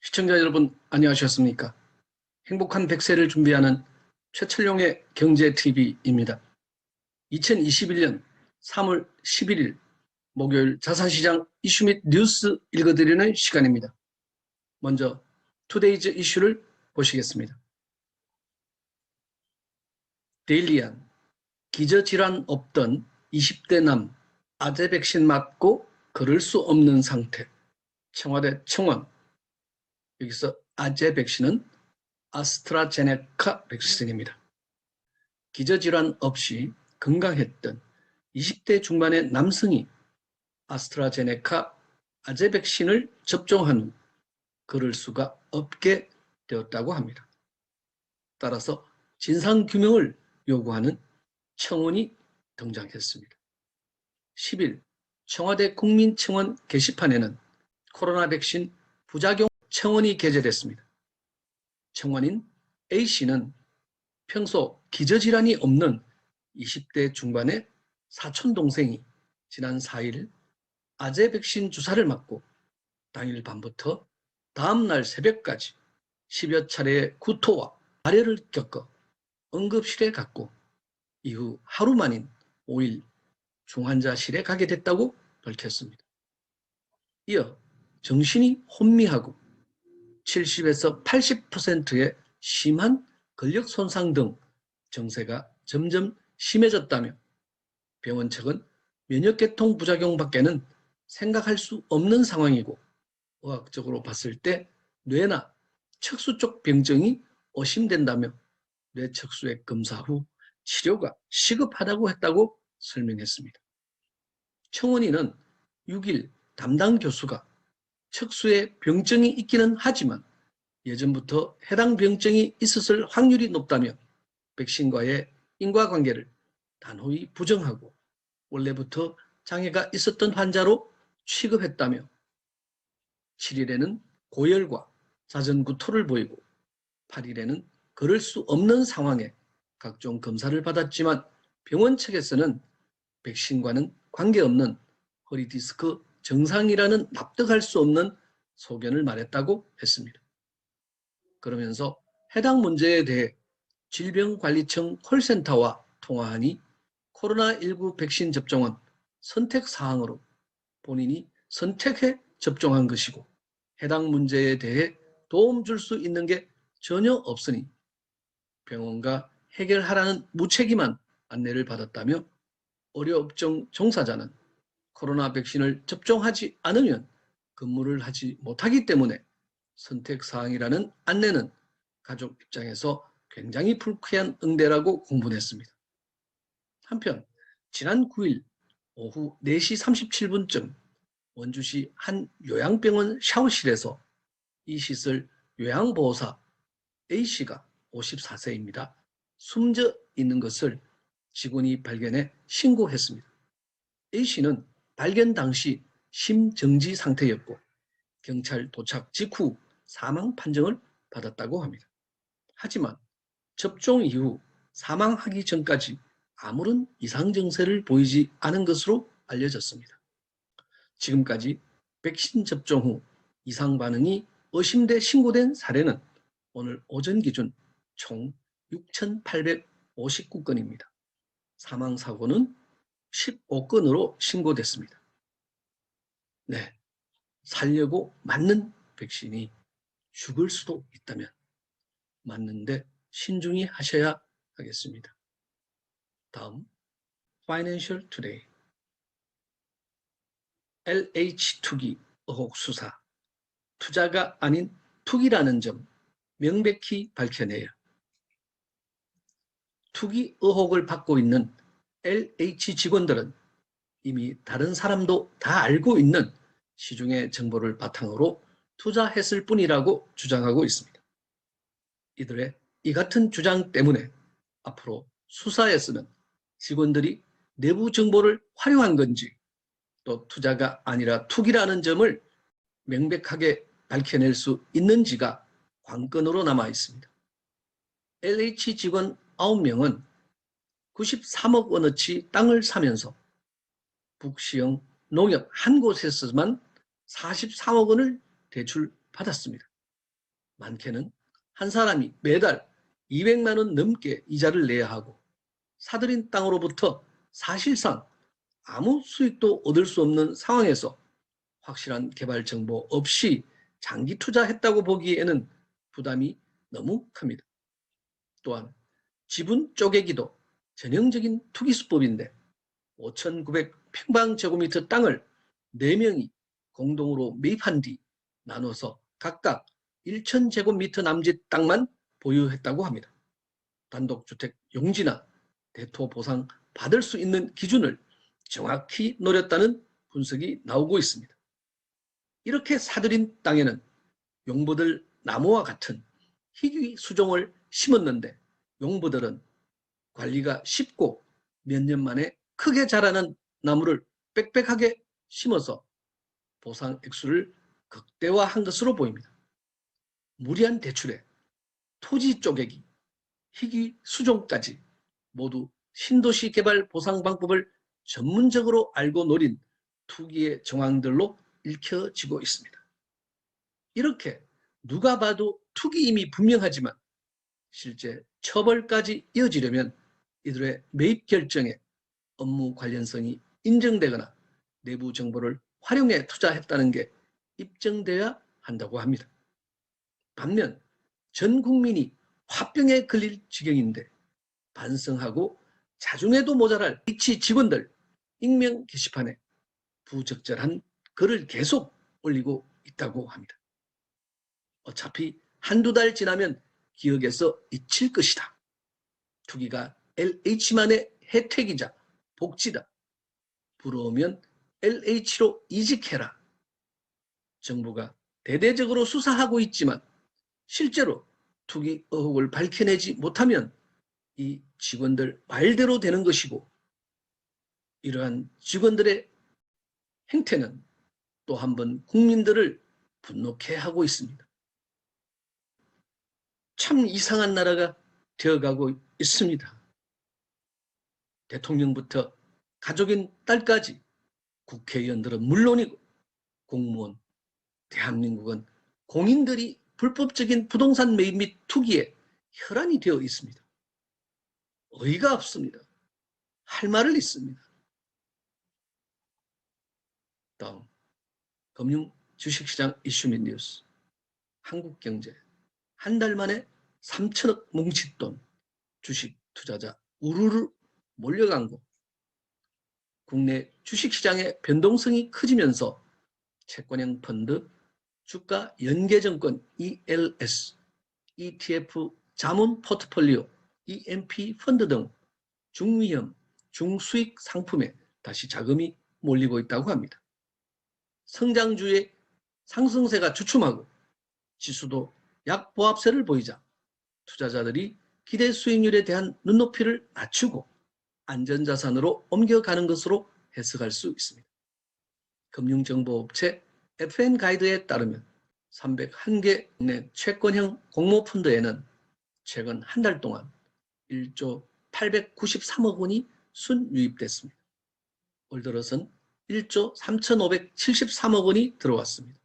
시청자 여러분 안녕하셨습니까? 행복한 100세를 준비하는 최철용의 경제TV입니다. 2021년 3월 11일 목요일 자산시장 이슈 및 뉴스 읽어드리는 시간입니다. 먼저 투데이즈 이슈를 보시겠습니다. 데일리안, 기저질환 없던 20대 남 아재 백신 맞고 걸을 수 없는 상태. 청와대 청원. 여기서 아재 백신은 아스트라제네카 백신입니다. 기저질환 없이 건강했던 20대 중반의 남성이 아스트라제네카 아재 백신을 접종한 후 걸을 수가 없게 되었다고 합니다. 따라서 진상규명을 요구하는 청원이 등장했습니다. 10일 청와대 국민청원 게시판에는 코로나 백신 부작용 청원이 게재됐습니다. 청원인 A씨는 평소 기저질환이 없는 20대 중반의 사촌동생이 지난 4일 아재 백신 주사를 맞고 당일 밤부터 다음날 새벽까지 10여 차례의 구토와 발열을 겪어 응급실에 갔고 이후 하루 만인 5일 중환자실에 가게 됐다고 밝혔습니다. 이어 정신이 혼미하고 70에서 80%의 심한 근력 손상 등 증세가 점점 심해졌다며 병원 측은 면역계통 부작용밖에는 생각할 수 없는 상황이고 의학적으로 봤을 때 뇌나 척수 쪽 병증이 의심된다며 뇌척수액 검사 후 치료가 시급하다고 했다고 설명했습니다. 청원인은 6일 담당 교수가 척수에 병증이 있기는 하지만 예전부터 해당 병증이 있었을 확률이 높다며 백신과의 인과관계를 단호히 부정하고 원래부터 장애가 있었던 환자로 취급했다며 7일에는 고열과 잦은 구토를 보이고 8일에는 걸을 수 없는 상황에 각종 검사를 받았지만 병원 측에서는 백신과는 관계없는 허리디스크 증상이라는 납득할 수 없는 소견을 말했다고 했습니다. 그러면서 해당 문제에 대해 질병관리청 콜센터와 통화하니 코로나19 백신 접종은 선택사항으로 본인이 선택해 접종한 것이고 해당 문제에 대해 도움 줄 수 있는 게 전혀 없으니 병원과 해결하라는 무책임한 안내를 받았다며 의료업종 종사자는 코로나 백신을 접종하지 않으면 근무를 하지 못하기 때문에 선택사항이라는 안내는 가족 입장에서 굉장히 불쾌한 응대라고 공분했습니다. 한편 지난 9일 오후 4시 37분쯤 원주시 한 요양병원 샤워실에서 이 시설 요양보호사 A씨가 54세입니다. 숨져 있는 것을 직원이 발견해 신고했습니다. A씨는 발견 당시 심정지 상태였고 경찰 도착 직후 사망 판정을 받았다고 합니다. 하지만 접종 이후 사망하기 전까지 아무런 이상 증세를 보이지 않은 것으로 알려졌습니다. 지금까지 백신 접종 후 이상 반응이 의심돼 신고된 사례는 오늘 오전 기준 총 6,859건입니다. 사망사고는 15건으로 신고됐습니다. 네, 살려고 맞는 백신이 죽을 수도 있다면 맞는데 신중히 하셔야 하겠습니다. 다음, Financial Today. LH 투기 의혹 수사. 투자가 아닌 투기라는 점 명백히 밝혀내야. 투기 의혹을 받고 있는 LH 직원들은 이미 다른 사람도 다 알고 있는 시중의 정보를 바탕으로 투자했을 뿐이라고 주장하고 있습니다. 이들의 이 같은 주장 때문에 앞으로 수사에서는 직원들이 내부 정보를 활용한 건지 또 투자가 아니라 투기라는 점을 명백하게 밝혀낼 수 있는지가 관건으로 남아 있습니다. LH 직원 9명은 93억 원어치 땅을 사면서 북시형 농협 한 곳에서만 43억 원을 대출받았습니다. 많게는 한 사람이 매달 200만 원 넘게 이자를 내야 하고 사들인 땅으로부터 사실상 아무 수익도 얻을 수 없는 상황에서 확실한 개발 정보 없이 장기 투자했다고 보기에는 부담이 너무 큽니다. 또한 지분 쪼개기도 전형적인 투기 수법인데 5,900평방제곱미터 땅을 4명이 공동으로 매입한 뒤 나눠서 각각 1,000제곱미터 남짓 땅만 보유했다고 합니다. 단독주택 용지나 대토 보상 받을 수 있는 기준을 정확히 노렸다는 분석이 나오고 있습니다. 이렇게 사들인 땅에는 용부들 나무와 같은 희귀 수종을 심었는데 용부들은 관리가 쉽고 몇 년 만에 크게 자라는 나무를 빽빽하게 심어서 보상 액수를 극대화한 것으로 보입니다. 무리한 대출에 토지 쪼개기, 희귀 수종까지 모두 신도시 개발 보상 방법을 전문적으로 알고 노린 투기의 정황들로 읽혀지고 있습니다. 이렇게 누가 봐도 투기임이 분명하지만 실제 처벌까지 이어지려면 이들의 매입 결정에 업무 관련성이 인정되거나 내부 정보를 활용해 투자했다는 게 입증돼야 한다고 합니다. 반면 전 국민이 화병에 걸릴 지경인데 반성하고 자중해도 모자랄 H 직원들 익명 게시판에 부적절한 글을 계속 올리고 있다고 합니다. 어차피 한두 달 지나면 기억에서 잊힐 것이다. 투기가 LH만의 혜택이자 복지다. 부러우면 LH로 이직해라. 정부가 대대적으로 수사하고 있지만 실제로 투기 의혹을 밝혀내지 못하면 이 직원들 말대로 되는 것이고 이러한 직원들의 행태는 또 한 번 국민들을 분노케 하고 있습니다. 참 이상한 나라가 되어가고 있습니다. 대통령부터 가족인 딸까지 국회의원들은 물론이고 공무원, 대한민국은 공인들이 불법적인 부동산 매입 및 투기에 혈안이 되어 있습니다. 어이가 없습니다. 할 말을 잊습니다. 다음, 금융 주식시장 이슈 및 뉴스. 한국경제 한 달 만에 3천억 뭉칫돈 주식 투자자 우르르 몰려간 곳. 국내 주식시장의 변동성이 커지면서 채권형 펀드, 주가 연계증권 ELS, ETF 자문 포트폴리오 EMP 펀드 등 중위험, 중수익 상품에 다시 자금이 몰리고 있다고 합니다. 성장주의 상승세가 주춤하고 지수도 약보합세를 보이자 투자자들이 기대 수익률에 대한 눈높이를 낮추고 안전자산으로 옮겨가는 것으로 해석할 수 있습니다. 금융정보업체 FN가이드에 따르면 301개 내 채권형 공모펀드에는 최근 한 달 동안 1조 893억 원이 순유입됐습니다. 올 들어선 1조 3,573억 원이 들어왔습니다.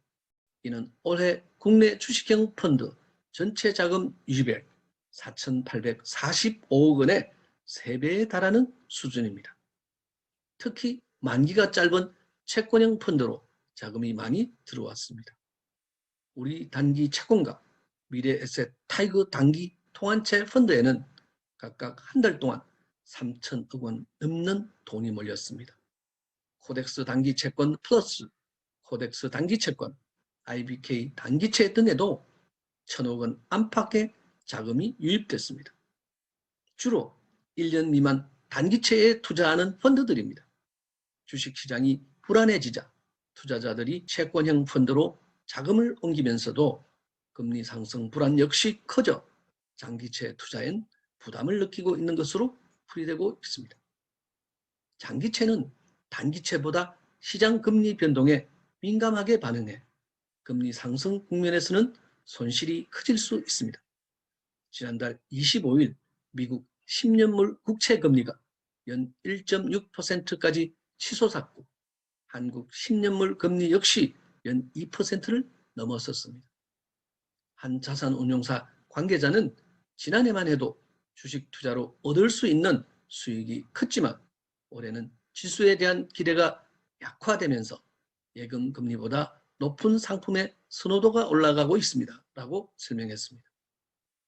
이는 올해 국내 주식형 펀드 전체 자금 유입액 4,845억 원의 3배에 달하는 수준입니다. 특히 만기가 짧은 채권형 펀드로 자금이 많이 들어왔습니다. 우리 단기 채권과 미래에셋 타이거 단기 통한채 펀드에는 각각 한 달 동안 3천억 원 넘는 돈이 몰렸습니다. 코덱스 단기 채권 플러스, 코덱스 단기 채권, IBK 단기채 등에도 1,000억 원 안팎의 자금이 유입됐습니다. 주로 1년 미만 단기채에 투자하는 펀드들입니다. 주식시장이 불안해지자 투자자들이 채권형 펀드로 자금을 옮기면서도 금리 상승 불안 역시 커져 장기채 투자엔 부담을 느끼고 있는 것으로 풀이되고 있습니다. 장기채는 단기채보다 시장 금리 변동에 민감하게 반응해 금리 상승 국면에서는 손실이 커질 수 있습니다. 지난달 25일 미국 10년물 국채 금리가 연 1.6%까지 치솟았고 한국 10년물 금리 역시 연 2%를 넘어섰습니다. 한 자산운용사 관계자는 지난해만 해도 주식 투자로 얻을 수 있는 수익이 컸지만 올해는 지수에 대한 기대가 약화되면서 예금 금리보다 높은 상품의 선호도가 올라가고 있습니다. 라고 설명했습니다.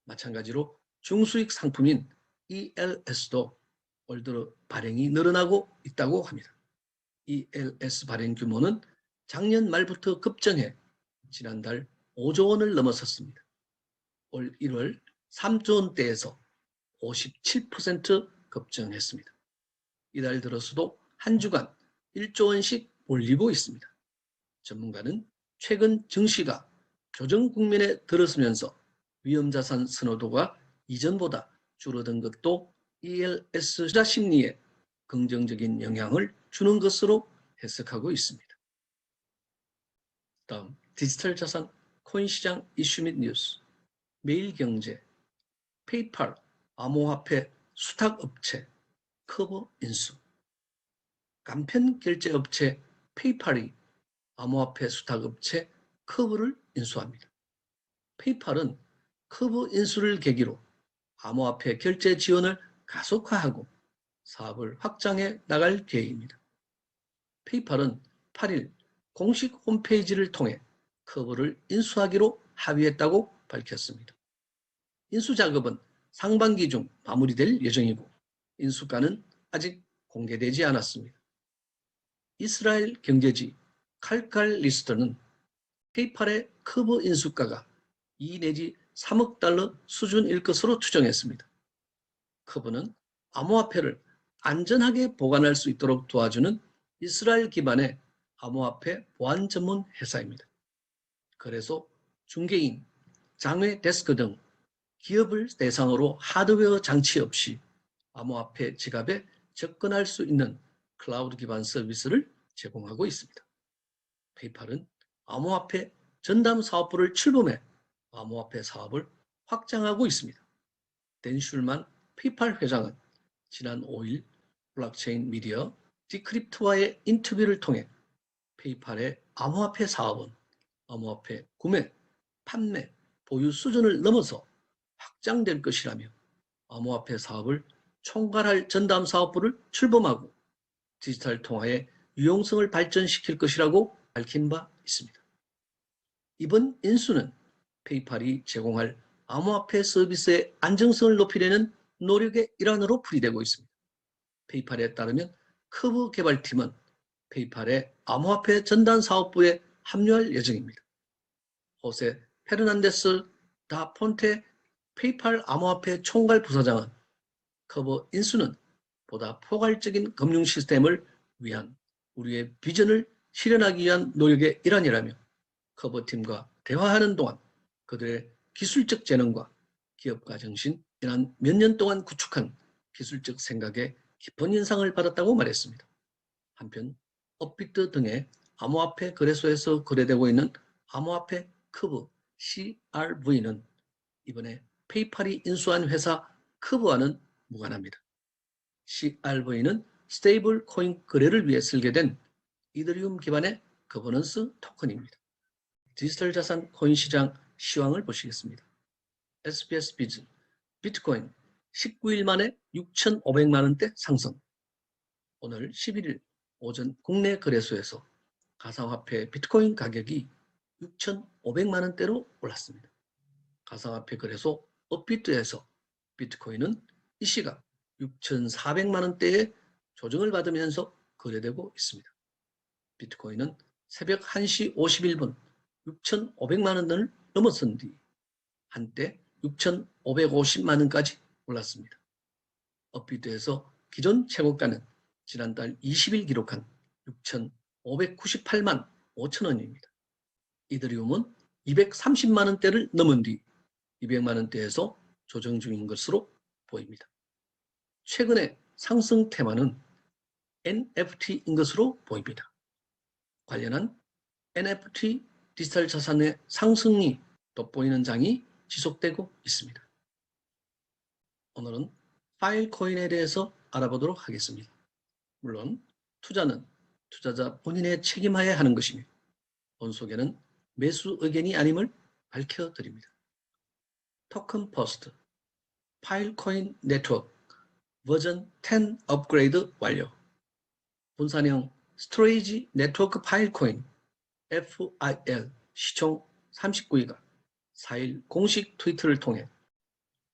마찬가지로 중수익 상품인 ELS도 올 들어 발행이 늘어나고 있다고 합니다. ELS 발행 규모는 작년 말부터 급증해 지난달 5조 원을 넘어섰습니다. 올 1월 3조 원대에서 57% 급증했습니다. 이달 들어서도 한 주간 1조 원씩 몰리고 있습니다. 전문가는 최근 증시가 조정 국면에 들어서면서 위험자산 선호도가 이전보다 줄어든 것도 ELS 투자 심리에 긍정적인 영향을 주는 것으로 해석하고 있습니다. 다음 디지털 자산 코인 시장 이슈 및 뉴스. 매일경제, 페이팔, 암호화폐 수탁업체 커버 인수. 간편 결제업체 페이팔이 암호화폐 수탁업체 커브를 인수합니다. 페이팔은 커브 인수를 계기로 암호화폐 결제 지원을 가속화하고 사업을 확장해 나갈 계획입니다. 페이팔은 8일 공식 홈페이지를 통해 커브를 인수하기로 합의했다고 밝혔습니다. 인수 작업은 상반기 중 마무리될 예정이고 인수가는 아직 공개되지 않았습니다. 이스라엘 경제지 칼칼리스트는 페이팔의 커브 인수가가 2 내지 3억 달러 수준일 것으로 추정했습니다. 커브는 암호화폐를 안전하게 보관할 수 있도록 도와주는 이스라엘 기반의 암호화폐 보안 전문 회사입니다. 그래서 중개인, 장외 데스크 등 기업을 대상으로 하드웨어 장치 없이 암호화폐 지갑에 접근할 수 있는 클라우드 기반 서비스를 제공하고 있습니다. 페이팔은 암호화폐 전담 사업부를 출범해 암호화폐 사업을 확장하고 있습니다. 댄 슐만 페이팔 회장은 지난 5일 블록체인 미디어 디크립트와의 인터뷰를 통해 페이팔의 암호화폐 사업은 암호화폐 구매, 판매, 보유 수준을 넘어서 확장될 것이라며 암호화폐 사업을 총괄할 전담 사업부를 출범하고 디지털 통화의 유용성을 발전시킬 것이라고 밝힌 바 있습니다. 이번 인수는 페이팔이 제공할 암호화폐 서비스의 안정성을 높이려는 노력의 일환으로 풀이되고 있습니다. 페이팔에 따르면 커브 개발팀은 페이팔의 암호화폐 전담 사업부에 합류할 예정입니다. 호세 페르난데스 다 폰테 페이팔 암호화폐 총괄 부사장은 커브 인수는 보다 포괄적인 금융 시스템을 위한 우리의 비전을 실현하기 위한 노력의 일환이라며 커버팀과 대화하는 동안 그들의 기술적 재능과 기업가 정신, 지난 몇 년 동안 구축한 기술적 생각에 깊은 인상을 받았다고 말했습니다. 한편 업비트 등의 암호화폐 거래소에서 거래되고 있는 암호화폐 커브 CRV는 이번에 페이팔이 인수한 회사 커브와는 무관합니다. CRV는 스테이블 코인 거래를 위해 설계된 이더리움 기반의 거버넌스 토큰입니다. 디지털 자산 코인 시장 시황을 보시겠습니다. SBS 비즈, 비트코인 19일 만에 6,500만 원대 상승. 오늘 11일 오전 국내 거래소에서 가상화폐 비트코인 가격이 6,500만 원대로 올랐습니다. 가상화폐 거래소 업비트에서 비트코인은 이 시각 6,400만 원대의 조정을 받으면서 거래되고 있습니다. 비트코인은 새벽 1시 51분 6,500만 원을 넘어선 뒤 한때 6,550만 원까지 올랐습니다. 업비트에서 기존 최고가는 지난달 20일 기록한 6,598만 5천 원입니다. 이더리움은 230만 원대를 넘은 뒤 200만 원대에서 조정 중인 것으로 보입니다. 최근의 상승 테마는 NFT인 것으로 보입니다. 관련한 NFT 디지털 자산의 상승이 돋보이는 장이 지속되고 있습니다. 오늘은 파일코인에 대해서 알아보도록 하겠습니다. 물론 투자는 투자자 본인의 책임하에 하는 것이며 본 소개는 매수 의견이 아님을 밝혀드립니다. 토큰 퍼스트, 파일코인 네트워크 버전 10 업그레이드 완료. 분산형 스토리지 네트워크 파일코인 FIL 시총 39기가 4일 공식 트위터를 통해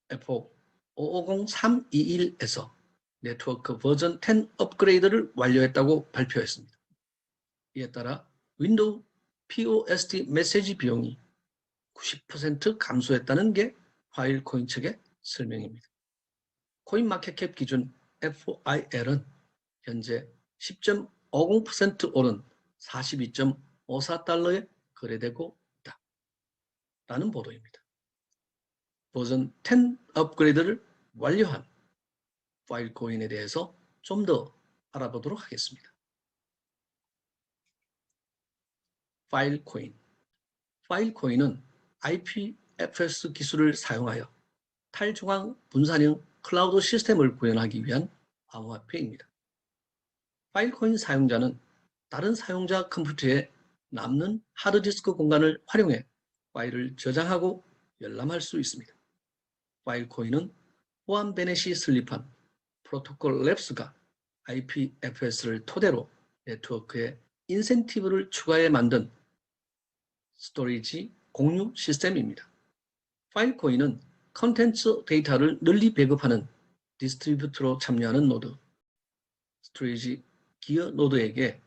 FO 550321에서 네트워크 버전 10 업그레이드를 완료했다고 발표했습니다. 이에 따라 윈도우 POST 메시지 비용이 90% 감소했다는 게 파일코인 측의 설명입니다. 코인마켓캡 기준 FIL은 현재 10.50% 오른 42.54달러에 거래되고 있다. 라는 보도입니다. 버전 10 업그레이드를 완료한 파일코인에 대해서 좀 더 알아보도록 하겠습니다. 파일코인. 파일코인은 IPFS 기술을 사용하여 탈중앙 분산형 클라우드 시스템을 구현하기 위한 암호화폐입니다. 파일코인 사용자는 다른 사용자 컴퓨터에 남는 하드디스크 공간을 활용해 파일을 저장하고 열람할 수 있습니다. 파일코인은 호암 베넷이 설립한 프로토콜 랩스가 IPFS를 토대로 네트워크에 인센티브를 추가해 만든 스토리지 공유 시스템입니다. 파일코인은 컨텐츠 데이터를 널리 배급하는 디스트리뷰트로 참여하는 노드, 스토리지 기어 노드에게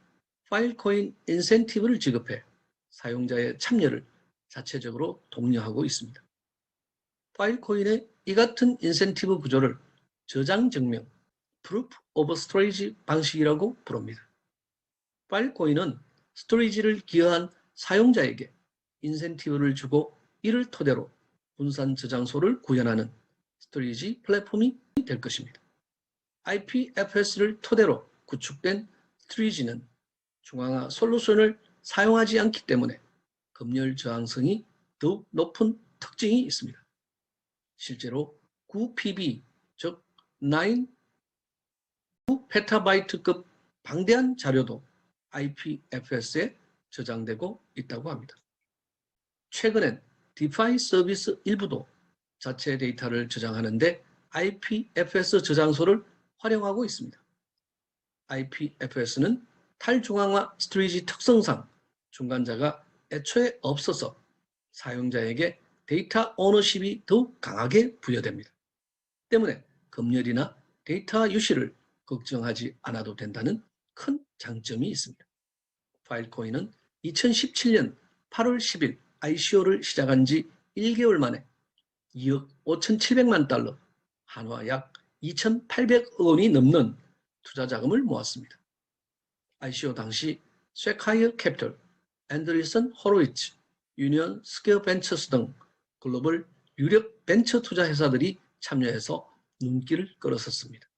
파일코인 인센티브를 지급해 사용자의 참여를 자체적으로 독려하고 있습니다. 파일코인의 이 같은 인센티브 구조를 저장 증명, Proof of Storage 방식이라고 부릅니다. 파일코인은 스토리지를 기여한 사용자에게 인센티브를 주고 이를 토대로 분산 저장소를 구현하는 스토리지 플랫폼이 될 것입니다. IPFS를 토대로 구축된 스토리지는 중앙화 솔루션을 사용하지 않기 때문에 검열 저항성이 더욱 높은 특징이 있습니다. 실제로 9PB, 즉 9페타바이트급 방대한 자료도 IPFS에 저장되고 있다고 합니다. 최근엔 디파이 서비스 일부도 자체 데이터를 저장하는데 IPFS 저장소를 활용하고 있습니다. IPFS는 탈중앙화 스토리지 특성상 중간자가 애초에 없어서 사용자에게 데이터 오너십이 더욱 강하게 부여됩니다. 때문에 검열이나 데이터 유실을 걱정하지 않아도 된다는 큰 장점이 있습니다. 파일코인은 2017년 8월 10일 ICO를 시작한 지 1개월 만에 2억 5,700만 달러, 한화 약 2,800억 원이 넘는 투자 자금을 모았습니다. ICO 당시 쇠카이어 캐피털, 앤드리슨 호로위츠, 유니언 스퀘어 벤처스 등 글로벌 유력 벤처 투자 회사들이 참여해서 눈길을 끌었었습니다.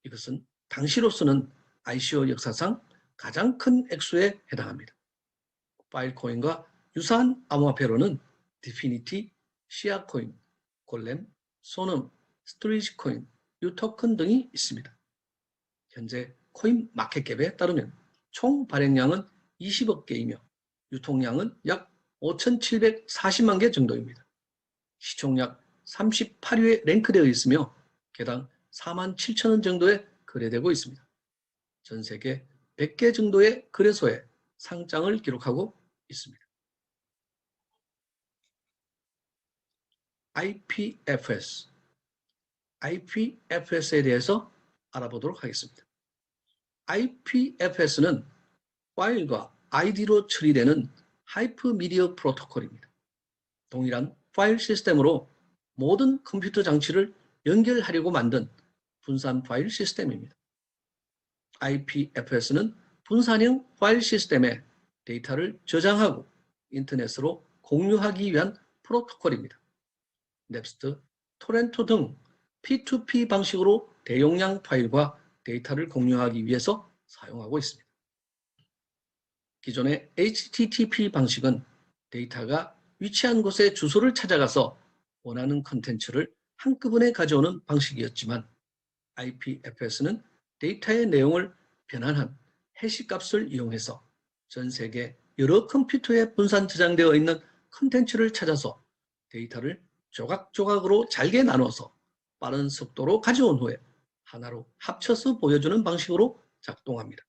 이것은 당시로서는 ICO 역사상 가장 큰 액수에 해당합니다. 파일코인과 유사한 암호화폐로는 디피니티, 시아코인, 골렘, 소넘, 스토리지코인, 유토큰 등이 있습니다. 현재 코인 마켓캡에 따르면 총 발행량은 20억 개이며 유통량은 약 5,740만 개 정도입니다. 시총 약 38위에 랭크되어 있으며 개당 47,000원 정도에 거래되고 있습니다. 전 세계 100개 정도의 거래소에 상장을 기록하고 있습니다. IPFS에 대해서 알아보도록 하겠습니다. IPFS는 파일과 아이디로 처리되는 하이퍼미디어 프로토콜입니다. 동일한 파일 시스템으로 모든 컴퓨터 장치를 연결하려고 만든 분산 파일 시스템입니다. IPFS는 분산형 파일 시스템에 데이터를 저장하고 인터넷으로 공유하기 위한 프로토콜입니다. 넵스트, 토렌토 등 P2P 방식으로 대용량 파일과 데이터를 공유하기 위해서 사용하고 있습니다. 기존의 HTTP 방식은 데이터가 위치한 곳에 주소를 찾아가서 원하는 콘텐츠를 한꺼번에 가져오는 방식이었지만 IPFS는 데이터의 내용을 변환한 해시 값을 이용해서 전 세계 여러 컴퓨터에 분산 저장되어 있는 콘텐츠를 찾아서 데이터를 조각조각으로 잘게 나눠서 빠른 속도로 가져온 후에 하나로 합쳐서 보여주는 방식으로 작동합니다.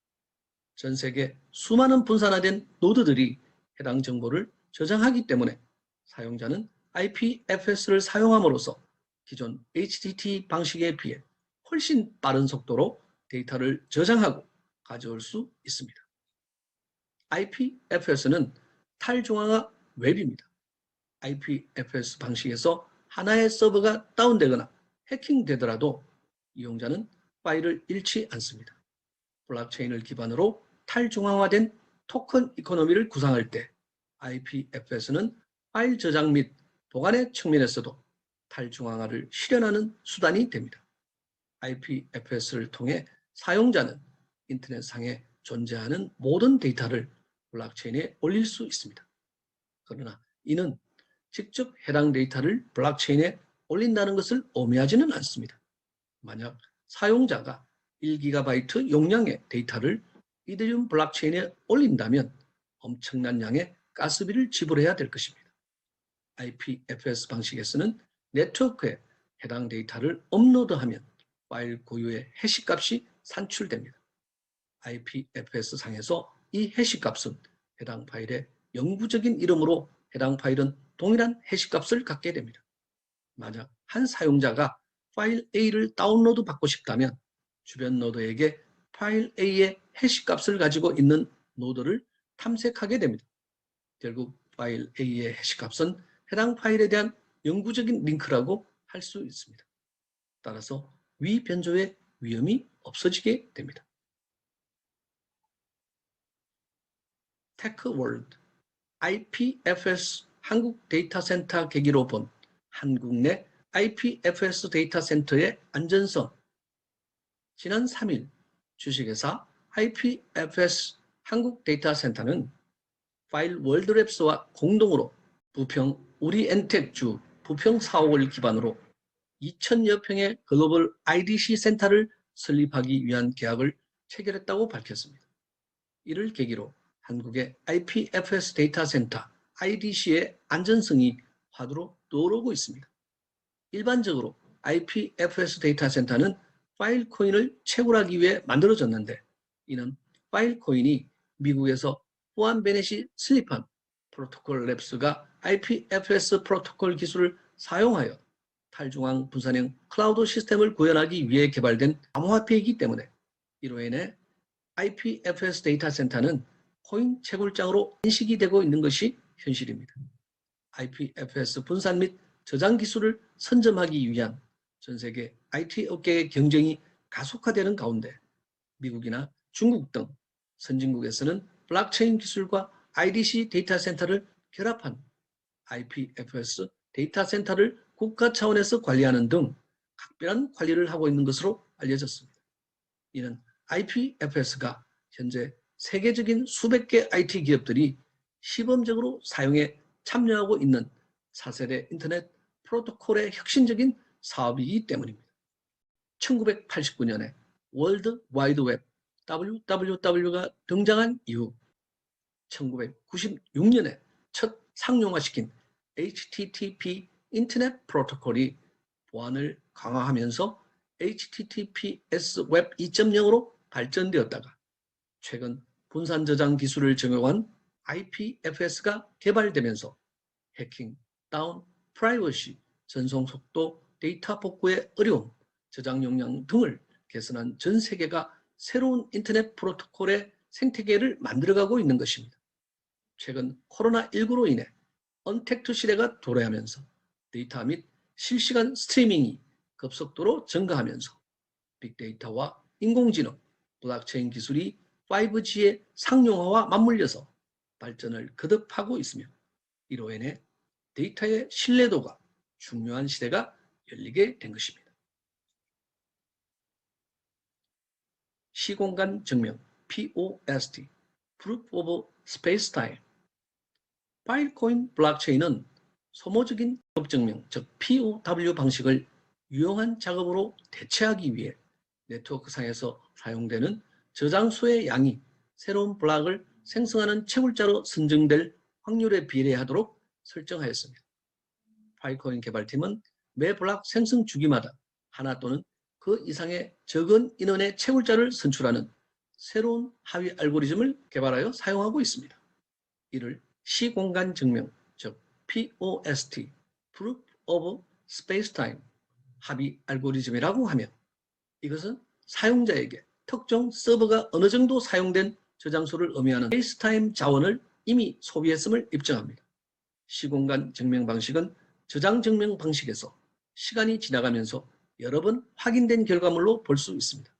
전 세계 수많은 분산화된 노드들이 해당 정보를 저장하기 때문에 사용자는 IPFS를 사용함으로써 기존 HTTP 방식에 비해 훨씬 빠른 속도로 데이터를 저장하고 가져올 수 있습니다. IPFS는 탈중앙화 웹입니다. IPFS 방식에서 하나의 서버가 다운되거나 해킹되더라도 이용자는 파일을 잃지 않습니다. 블록체인을 기반으로 탈중앙화된 토큰 이코노미를 구상할 때 IPFS는 파일 저장 및 보관의 측면에서도 탈중앙화를 실현하는 수단이 됩니다. IPFS를 통해 사용자는 인터넷상에 존재하는 모든 데이터를 블록체인에 올릴 수 있습니다. 그러나 이는 직접 해당 데이터를 블록체인에 올린다는 것을 의미하지는 않습니다. 만약 사용자가 1GB 용량의 데이터를 이더리움 블록체인에 올린다면 엄청난 양의 가스비를 지불해야 될 것입니다. IPFS 방식에서는 네트워크에 해당 데이터를 업로드하면 파일 고유의 해시값이 산출됩니다. IPFS 상에서 이 해시값은 해당 파일의 영구적인 이름으로 해당 파일은 동일한 해시값을 갖게 됩니다. 만약 한 사용자가 파일 A를 다운로드 받고 싶다면 주변 노드에게 파일 A의 해시값을 가지고 있는 노드를 탐색하게 됩니다. 결국 파일 A의 해시값은 해당 파일에 대한 영구적인 링크라고 할 수 있습니다. 따라서 위 변조의 위험이 없어지게 됩니다. 테크월드 IPFS 한국 데이터 센터 계기로 본 한국 내 IPFS 데이터 센터의 안전성. 지난 3일 주식회사 IPFS 한국 데이터 센터는 파일 월드랩스와 공동으로 부평 우리엔텍주 부평 사옥을 기반으로 2,000여 평의 글로벌 IDC 센터를 설립하기 위한 계약을 체결했다고 밝혔습니다. 이를 계기로 한국의 IPFS 데이터 센터 IDC의 안전성이 화두로 떠오르고 있습니다. 일반적으로 IPFS 데이터 센터는 파일 코인을 채굴하기 위해 만들어졌는데 이는 파일 코인이 미국에서 후안 베넷이 설립한 프로토콜 랩스가 IPFS 프로토콜 기술을 사용하여 탈중앙 분산형 클라우드 시스템을 구현하기 위해 개발된 암호화폐이기 때문에 이로 인해 IPFS 데이터 센터는 코인 채굴장으로 인식이 되고 있는 것이 현실입니다. IPFS 분산 및 저장 기술을 선점하기 위한 전 세계 IT 업계의 경쟁이 가속화되는 가운데 미국이나 중국 등 선진국에서는 블록체인 기술과 IDC 데이터 센터를 결합한 IPFS 데이터 센터를 국가 차원에서 관리하는 등 각별한 관리를 하고 있는 것으로 알려졌습니다. 이는 IPFS가 현재 세계적인 수백 개 IT 기업들이 시범적으로 사용에 참여하고 있는 차세대 인터넷 프로토콜의 혁신적인 사업이기 때문입니다. 1989년에 월드 와이드 웹 WWW가 등장한 이후 1996년에 첫 상용화시킨 HTTP 인터넷 프로토콜이 보안을 강화하면서 HTTPS 웹 2.0으로 발전되었다가 최근 분산 저장 기술을 적용한 IPFS가 개발되면서 해킹, 다운, 프라이버시, 전송 속도, 데이터 복구의 어려움, 저장 용량 등을 개선한 전 세계가 새로운 인터넷 프로토콜의 생태계를 만들어가고 있는 것입니다. 최근 코로나19로 인해 언택트 시대가 도래하면서 데이터 및 실시간 스트리밍이 급속도로 증가하면서 빅데이터와 인공지능, 블록체인 기술이 5G의 상용화와 맞물려서 발전을 거듭하고 있으며 이로 인해 데이터의 신뢰도가 중요한 시대가 열리게 된 것입니다. 시공간 증명 POST Proof of Space-Time 파일코인 블록체인은 소모적인 작업 증명, 즉 POW 방식을 유용한 작업으로 대체하기 위해 네트워크상에서 사용되는 저장수의 양이 새로운 블록을 생성하는 채굴자로 선정될 확률에 비례하도록 설정하였습니다. 파일코인 개발팀은 매 블록 생성 주기마다 하나 또는 그 이상의 적은 인원의 채굴자를 선출하는 새로운 합의 알고리즘을 개발하여 사용하고 있습니다. 이를 시공간 증명, 즉 POST, Proof of Spacetime 합의 알고리즘이라고 하며, 이것은 사용자에게 특정 서버가 어느 정도 사용된 저장소를 의미하는 스페이스타임 자원을 이미 소비했음을 입증합니다. 시공간 증명 방식은 저장 증명 방식에서 시간이 지나가면서 여러 번 확인된 결과물로 볼 수 있습니다.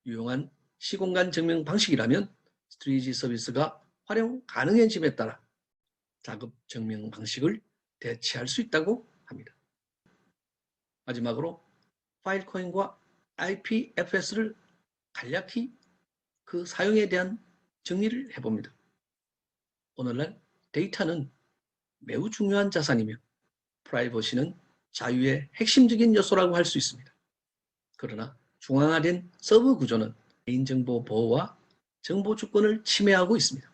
유용한 시공간 증명 방식이라면 스토리지 서비스가 활용 가능해짐에 따라 자급 증명 방식을 대체할 수 있다고 합니다. 마지막으로 파일코인과 IPFS를 간략히 그 사용에 대한 정리를 해봅니다. 오늘날 데이터는 매우 중요한 자산이며 프라이버시는 자유의 핵심적인 요소라고 할 수 있습니다. 그러나 중앙화된 서버 구조는 개인정보 보호와 정보 주권을 침해하고 있습니다.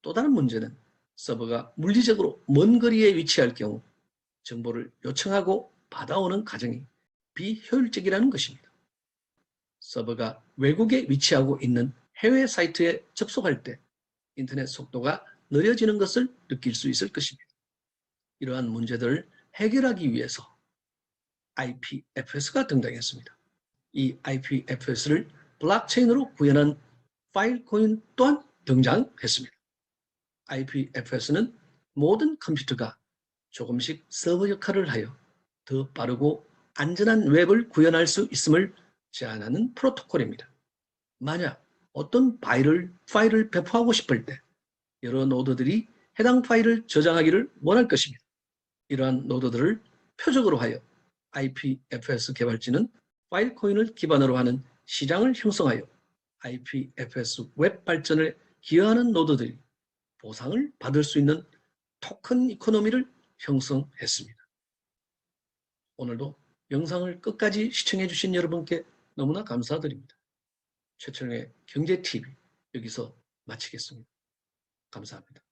또 다른 문제는 서버가 물리적으로 먼 거리에 위치할 경우 정보를 요청하고 받아오는 과정이 비효율적이라는 것입니다. 서버가 외국에 위치하고 있는 해외 사이트에 접속할 때 인터넷 속도가 느려지는 것을 느낄 수 있을 것입니다. 이러한 문제들을 해결하기 위해서 IPFS가 등장했습니다. 이 IPFS를 블록체인으로 구현한 파일코인 또한 등장했습니다. IPFS는 모든 컴퓨터가 조금씩 서버 역할을 하여 더 빠르고 안전한 웹을 구현할 수 있음을 제한하는 프로토콜입니다. 만약 어떤 파일을 배포하고 싶을 때 여러 노드들이 해당 파일을 저장하기를 원할 것입니다. 이러한 노드들을 표적으로 하여 IPFS 개발진은 파일코인을 기반으로 하는 시장을 형성하여 IPFS 웹 발전을 기여하는 노드들이 보상을 받을 수 있는 토큰 이코노미를 형성했습니다. 오늘도 영상을 끝까지 시청해 주신 여러분께 너무나 감사드립니다. 최철영의 경제TV 여기서 마치겠습니다. 감사합니다.